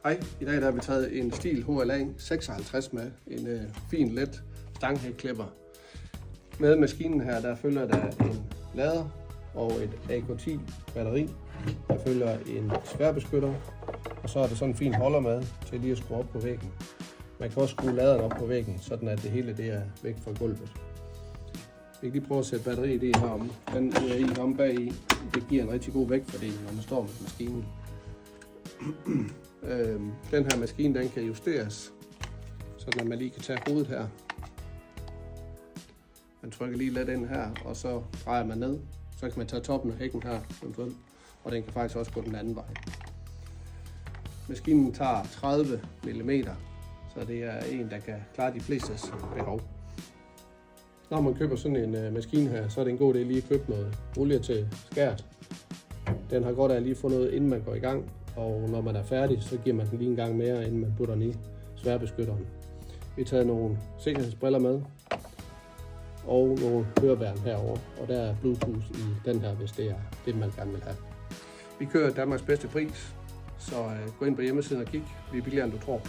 Hej, i dag der har vi taget en Stihl HLA 56 med, en fin let stanghækklipper. Med maskinen her, der følger der en lader og et AK10 batteri. Der følger en sværbeskytter, og så er der sådan en fin holder med til lige at skrue op på væggen. Man kan også skrue laderen op på væggen, sådan at det hele det er væk fra gulvet. Vi kan lige prøve at sætte batteriet i herom. Den er i ham bag i. Det giver en rigtig god vægtfordeling, når man står med maskinen. Den her maskine, den kan justeres, så man lige kan tage hovedet her. Man trykker lige let ind her, og så drejer man ned. Så kan man tage toppen af hækken her, eventuelt, og den kan faktisk også gå den anden vej. Maskinen tager 30 mm, så det er en, der kan klare de flestes behov. Når man køber sådan en maskine her, så er det en god idé lige at købe noget olie til skæret. Den har godt af lige få noget, inden man går i gang. Og når man er færdig, så giver man den lige en gang mere, inden man putter den i sværbeskytteren. Vi har taget nogle sikkerhedsbriller med, og nogle høreværn herover, og der er Bluetooth i den her, hvis det er det, man gerne vil have. Vi kører Danmarks bedste pris, så gå ind på hjemmesiden og kig. Vi er billigere, end du tror.